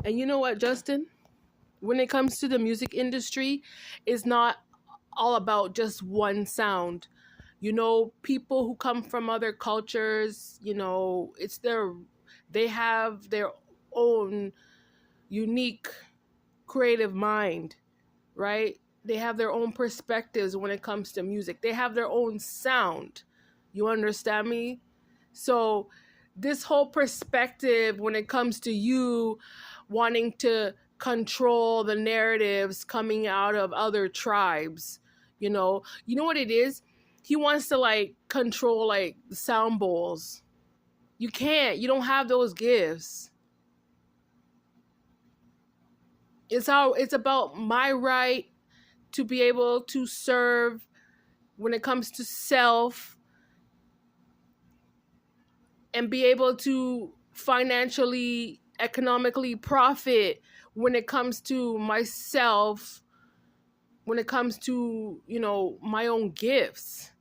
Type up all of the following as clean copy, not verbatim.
And you know what, Justin? When it comes to the music industry, it's not all about just one sound. People who come from other cultures, they have their own unique creative mind, right? They have their own perspectives when it comes to music. They have their own sound. You understand me? So, this whole perspective when it comes to you wanting to control the narratives coming out of other tribes, you know what it is? He wants to like control like the sound bowls. You can't. You don't have those gifts. It's about my right to be able to serve when it comes to self and be able to financially, economically profit when it comes to myself, when it comes to, my own gifts.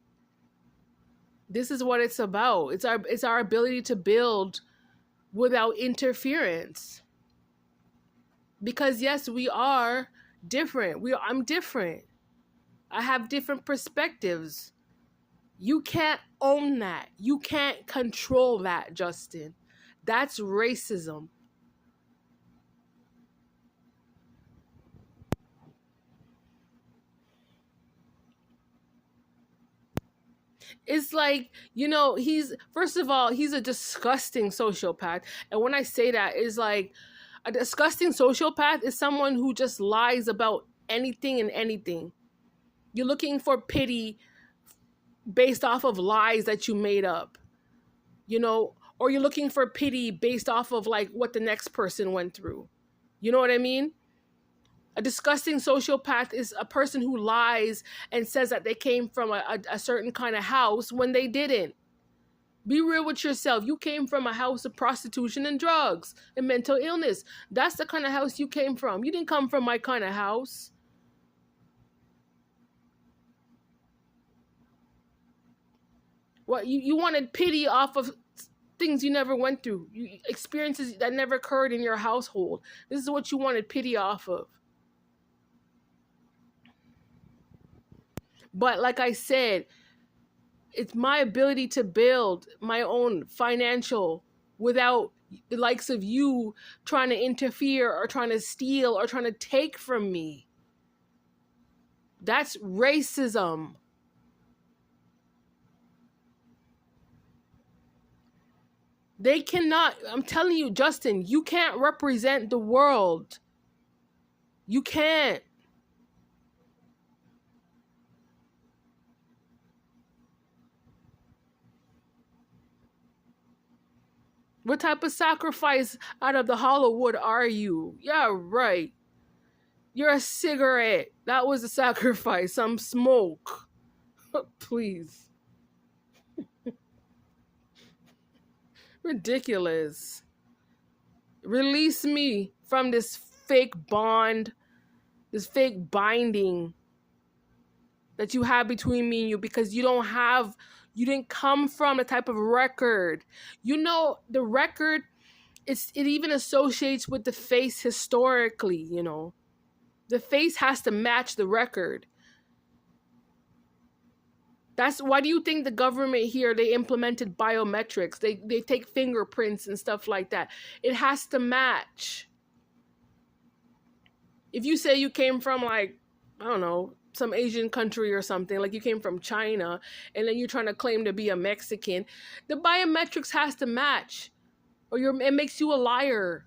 This is what it's about. It's our ability to build without interference. Because yes, we are different. I'm different. I have different perspectives. You can't own that. You can't control that, Justin. That's racism. It's like, he's, first of all, he's a disgusting sociopath. And when I say that, is like, a disgusting sociopath is someone who just lies about anything and anything. You're looking for pity based off of lies that you made up, or you're looking for pity based off of like what the next person went through. You know what I mean? A disgusting sociopath is a person who lies and says that they came from a certain kind of house when they didn't. Be real with yourself. You came from a house of prostitution and drugs and mental illness. That's the kind of house you came from. You didn't come from my kind of house. What you wanted pity off of things you never went through, experiences that never occurred in your household. This is what you wanted pity off of. But like I said, it's my ability to build my own financial without the likes of you trying to interfere or trying to steal or trying to take from me. That's racism. They cannot, I'm telling you, Justin, you can't represent the world. You can't. What type of sacrifice out of the hollow wood are you? Yeah, right. You're a cigarette. That was a sacrifice. Some smoke. Please. Ridiculous. Release me from this fake bond, this fake binding that you have between me and you, because you didn't come from the type of record. The record, it even associates with the face historically, The face has to match the record. That's why do you think the government here, they implemented biometrics? They take fingerprints and stuff like that. It has to match. If you say you came from like, I don't know, some Asian country or something, like you came from China, and then you're trying to claim to be a Mexican, the biometrics has to match, or it makes you a liar.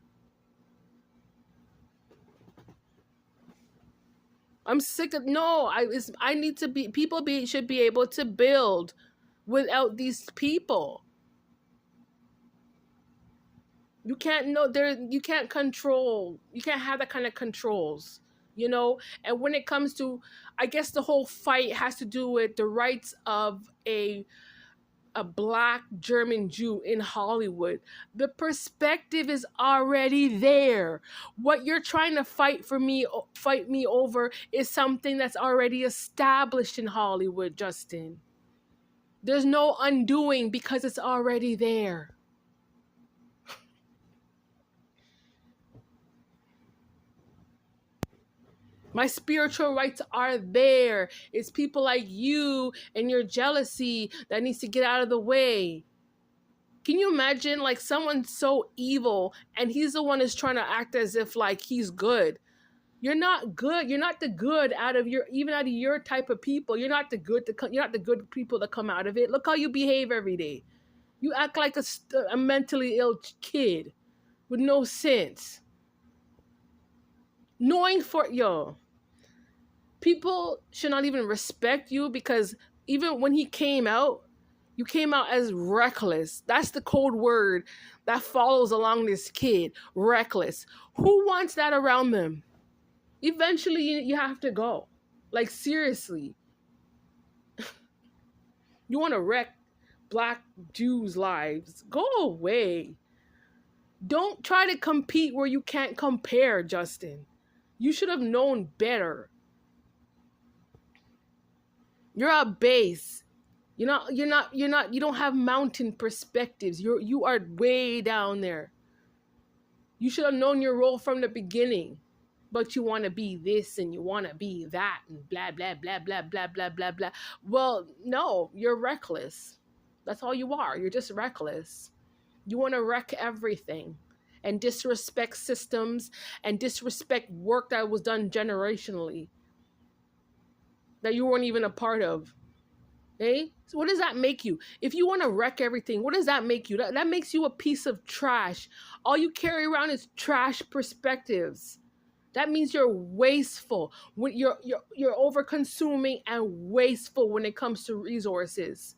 I'm sick of no. I need to be should be able to build without these people. You can't know there. You can't control. You can't have that kind of controls. And when it comes to, I guess the whole fight has to do with the rights of a black German Jew in Hollywood. The perspective is already there. What you're trying to fight me over is something that's already established in Hollywood, Justin. There's no undoing because it's already there. My spiritual rights are there. It's people like you and your jealousy that needs to get out of the way. Can you imagine like someone so evil and he's the one who's trying to act as if like he's good? You're not good. You're not the good out of your, even out of your type of people. You're not the good you're not the good people that come out of it. Look how you behave every day. You act like a mentally ill kid with no sense. Knowing for yo, people should not even respect you because even when he came out, you came out as reckless. That's the code word that follows along this kid. Reckless. Who wants that around them? Eventually, you have to go. Like, seriously. You want to wreck Black Jews' lives? Go away. Don't try to compete where you can't compare, Justin. You should have known better. You're at base. You don't have mountain perspectives. You are way down there. You should have known your role from the beginning. But you want to be this and you want to be that and blah, blah, blah, blah, blah, blah, blah, blah. Well, no, you're reckless. That's all you are. You're just reckless. You want to wreck everything and disrespect systems and disrespect work that was done generationally that you weren't even a part of. Eh? So what does that make you? If you want to wreck everything, what does that make you? That makes you a piece of trash. All you carry around is trash perspectives. That means you're wasteful. When you're over consuming and wasteful when it comes to resources.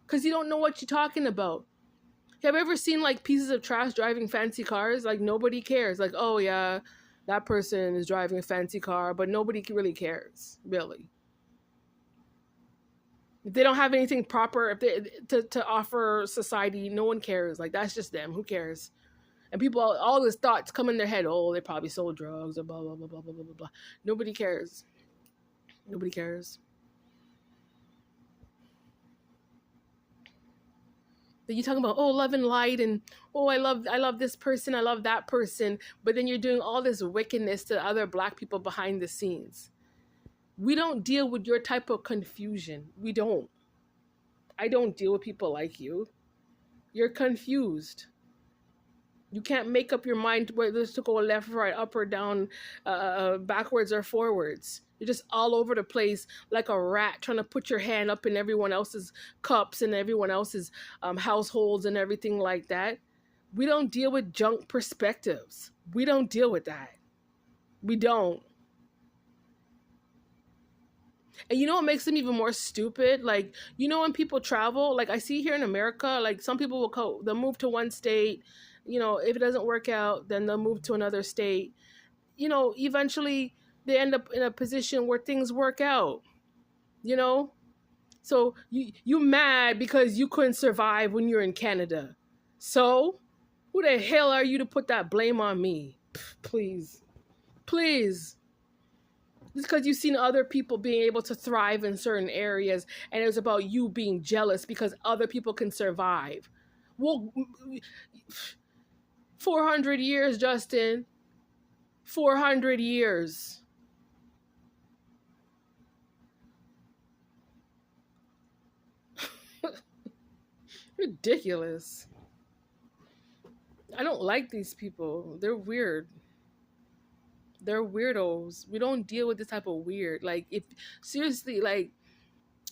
Because you don't know what you're talking about. Have you ever seen like pieces of trash driving fancy cars? Like nobody cares. Like, oh yeah, that person is driving a fancy car, but nobody really cares, really. If they don't have anything proper to offer society, no one cares. Like that's just them. Who cares? And people, all these thoughts come in their head. Oh, they probably sold drugs or blah, blah, blah, blah, blah, blah, blah. Nobody cares. Nobody cares. But you're talking about, oh, love and light and, oh, I love this person. I love that person. But then you're doing all this wickedness to other Black people behind the scenes. We don't deal with your type of confusion. We don't. I don't deal with people like you. You're confused. You can't make up your mind whether to go left, right, up or down, backwards or forwards. You're just all over the place like a rat trying to put your hand up in everyone else's cups and everyone else's households and everything like that. We don't deal with junk perspectives. We don't deal with that. We don't. And you know what makes them even more stupid? Like, you know when people travel, like I see here in America, like some people they'll move to one state, you know, if it doesn't work out, then they'll move to another state. You know, eventually they end up in a position where things work out, you know? So you mad because you couldn't survive when you're in Canada. So who the hell are you to put that blame on me? Please. Please. It's because you've seen other people being able to thrive in certain areas, and it's about you being jealous because other people can survive. Well, 400 years, Justin. 400 years. Ridiculous. I don't like these people. They're weird. They're weirdos. We don't deal with this type of weird. Like, if seriously, like,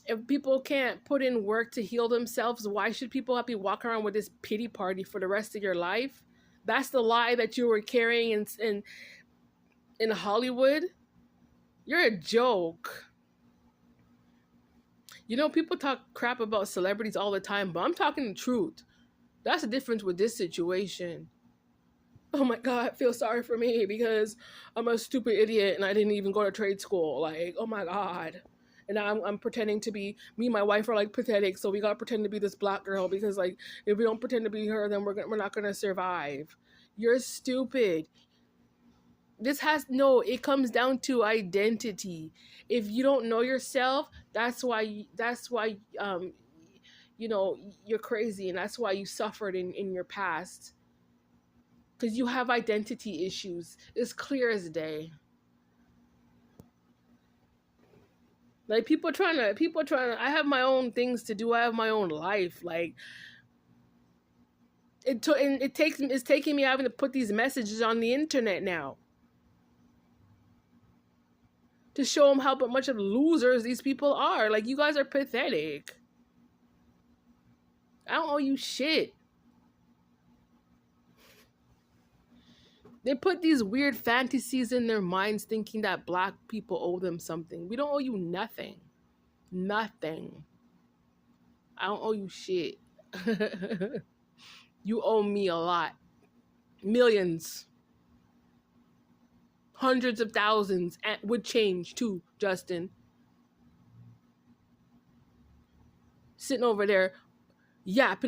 if people can't put in work to heal themselves, why should people have to walk around with this pity party for the rest of your life? That's the lie that you were carrying in Hollywood. You're a joke. You know, people talk crap about celebrities all the time, but I'm talking the truth. That's the difference with this situation. Oh my God, feel sorry for me because I'm a stupid idiot and I didn't even go to trade school. Like, oh my God. And now I'm pretending to be, me and my wife are like pathetic, so we gotta pretend to be this Black girl because like, if we don't pretend to be her, then we're not gonna survive. You're stupid. It comes down to identity. If you don't know yourself, that's why you know, you're crazy and that's why you suffered in your past. Because you have identity issues. It's clear as day. Like people trying to. I have my own things to do. I have my own life. Like and it's taking me having to put these messages on the internet now to show them how much of losers these people are. Like, you guys are pathetic. I don't owe you shit. They put these weird fantasies in their minds thinking that black people owe them something. We don't owe you nothing. Nothing. I don't owe you shit. You owe me a lot. Millions. Hundreds of thousands would change too, Justin. Sitting over there yapping